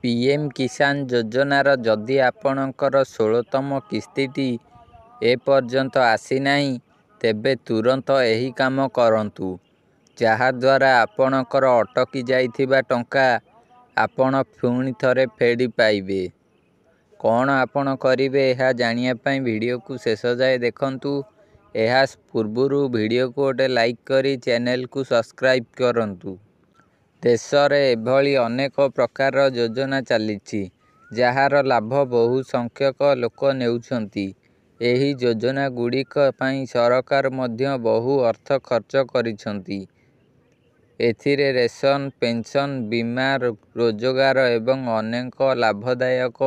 PM କିଷାନ ଯୋଜନାର ଯଦି ଆପଣଙ୍କର 16ତମ କିସ୍ତିଟି ଏପର୍ଯ୍ୟନ୍ତ ଆସିନାହିଁ, ତେବେ ତୁରନ୍ତ ଏହି କାମ କରନ୍ତୁ, ଯାହାଦ୍ୱାରା ଆପଣଙ୍କର ଅଟକି ଯାଇଥିବା ଟଙ୍କା ଆପଣ ପୁଣି ଥରେ ଫେରି ପାଇବେ। କ'ଣ ଆପଣ କରିବେ ଏହା ଜାଣିବା ପାଇଁ ଭିଡ଼ିଓକୁ ଶେଷ ଯାଏ ଦେଖନ୍ତୁ। ଏହା ପୂର୍ବରୁ ଭିଡ଼ିଓକୁ ଗୋଟେ ଲାଇକ୍ କରି ଚ୍ୟାନେଲକୁ ସବସ୍କ୍ରାଇବ୍ କରନ୍ତୁ। ଦେଶରେ ଏଭଳି ଅନେକ ପ୍ରକାରର ଯୋଜନା ଚାଲିଛି, ଯାହାର ଲାଭ ବହୁ ସଂଖ୍ୟକ ଲୋକ ନେଉଛନ୍ତି। ଏହି ଯୋଜନାଗୁଡ଼ିକ ପାଇଁ ସରକାର ମଧ୍ୟ ବହୁ ଅର୍ଥ ଖର୍ଚ୍ଚ କରିଛନ୍ତି। ଏଥିରେ ରେସନ, ପେନ୍ସନ୍, ବୀମା, ରୋଜଗାର ଏବଂ ଅନେକ ଲାଭଦାୟକ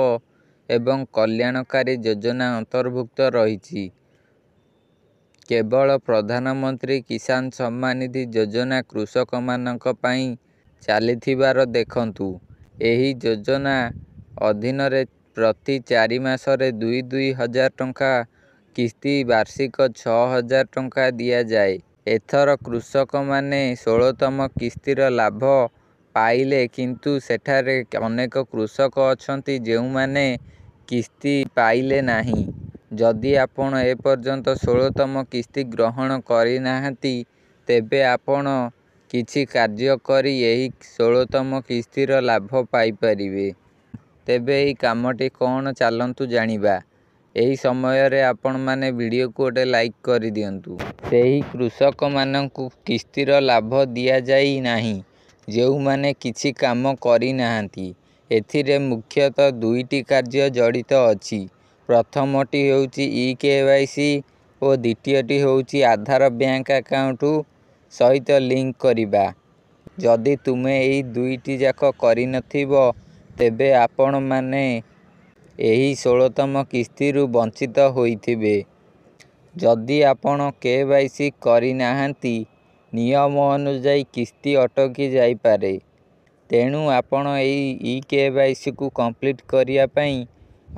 ଏବଂ କଲ୍ୟାଣକାରୀ ଯୋଜନା ଅନ୍ତର୍ଭୁକ୍ତ ରହିଛି। କେବଳ ପ୍ରଧାନମନ୍ତ୍ରୀ କିଷାନ ସମ୍ମାନ ନିଧି ଯୋଜନା କୃଷକମାନଙ୍କ ପାଇଁ ଚାଲିଥିବାର ଦେଖନ୍ତୁ। ଏହି ଯୋଜନା ଅଧୀନରେ ପ୍ରତି 4 ମାସରେ 2 ହଜାର ଟଙ୍କା କିସ୍ତି ବାର୍ଷିକ 6,000 ଟଙ୍କା ଦିଆଯାଏ। ଏଥର କୃଷକମାନେ 16ତମ କିସ୍ତିର ଲାଭ ପାଇଲେ, କିନ୍ତୁ ସେଠାରେ ଅନେକ କୃଷକ ଅଛନ୍ତି ଯେଉଁମାନେ କିସ୍ତି ପାଇଲେ ନାହିଁ। ଯଦି ଆପଣ ଏପର୍ଯ୍ୟନ୍ତ 16ତମ କିସ୍ତି ଗ୍ରହଣ କରିନାହାନ୍ତି, ତେବେ ଆପଣ କିଛି କାର୍ଯ୍ୟ କରି ଏହି 16ତମ କିସ୍ତିର ଲାଭ ପାଇପାରିବେ। ତେବେ ଏହି କାମଟି କ'ଣ ଚାଲନ୍ତୁ ଜାଣିବା। ଏହି ସମୟରେ ଆପଣମାନେ ଭିଡ଼ିଓକୁ ଗୋଟେ ଲାଇକ୍ କରିଦିଅନ୍ତୁ। ସେହି କୃଷକମାନଙ୍କୁ କିସ୍ତିର ଲାଭ ଦିଆଯାଇ ନାହିଁ, ଯେଉଁମାନେ କିଛି କାମ କରିନାହାନ୍ତି। ଏଥିରେ ମୁଖ୍ୟତଃ 2ଟି କାର୍ଯ୍ୟ ଜଡ଼ିତ ଅଛି। ପ୍ରଥମଟି ହେଉଛି ଇ-କେୱାଇସି ଓ ଦ୍ୱିତୀୟଟି ହେଉଛି ଆଧାର ବ୍ୟାଙ୍କ ଆକାଉଣ୍ଟ ସହିତ ଲିଙ୍କ କରିବା। ଯଦି ତୁମେ ଏହି 2ଟି ଯାକ କରିନଥିବ, ତେବେ ଆପଣମାନେ ଏହି 16ତମ କିସ୍ତିରୁ ବଞ୍ଚିତ ହୋଇଥିବେ। ଯଦି ଆପଣ କେୱାଇସି କରିନାହାନ୍ତି, ନିୟମ ଅନୁଯାୟୀ କିସ୍ତି ଅଟକି ଯାଇପାରେ। ତେଣୁ ଆପଣ ଏହି ଇ-କେୱାଇସିକୁ କମ୍ପ୍ଲିଟ୍ କରିବା ପାଇଁ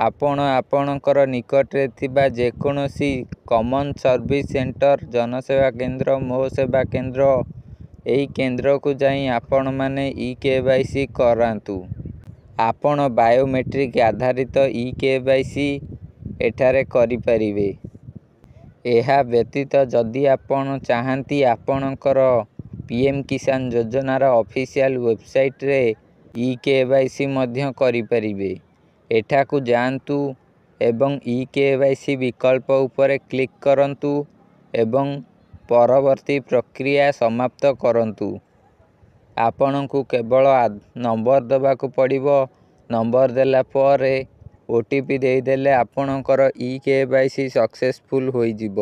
ଆପଣ ଆପଣଙ୍କର ନିକଟରେ ଥିବା ଯେକୌଣସି କମନ୍ ସର୍ଭିସ ସେଣ୍ଟର, ଜନସେବା କେନ୍ଦ୍ର, ମୋ ସେବା କେନ୍ଦ୍ର ଏହି କେନ୍ଦ୍ରକୁ ଯାଇ ଆପଣମାନେ ଇ-କେୱାଇସି କରାନ୍ତୁ। ଆପଣ ବାୟୋମେଟ୍ରିକ୍ ଆଧାରିତ ଇ-କେୱାଇସି ଏଠାରେ କରିପାରିବେ। ଏହା ବ୍ୟତୀତ ଯଦି ଆପଣ ଚାହାନ୍ତି, ଆପଣଙ୍କର ପିଏମ୍ କିଷାନ ଯୋଜନାର ଅଫିସିଆଲ ୱେବସାଇଟରେ ଇ-କେୱାଇସି ମଧ୍ୟ କରିପାରିବେ। ଏଠାକୁ ଯାଆନ୍ତୁ ଏବଂ ଇ-କେୱାଇସି ବିକଳ୍ପ ଉପରେ କ୍ଲିକ୍ କରନ୍ତୁ ଏବଂ ପରବର୍ତ୍ତୀ ପ୍ରକ୍ରିୟା ସମାପ୍ତ କରନ୍ତୁ। ଆପଣଙ୍କୁ କେବଳ ନମ୍ବର ଦେବାକୁ ପଡ଼ିବ। ନମ୍ବର ଦେଲା ପରେ OTP ଦେଇଦେଲେ ଆପଣଙ୍କର ଇ-କେୱାଇସି ସକ୍ସେସଫୁଲ୍ ହୋଇଯିବ।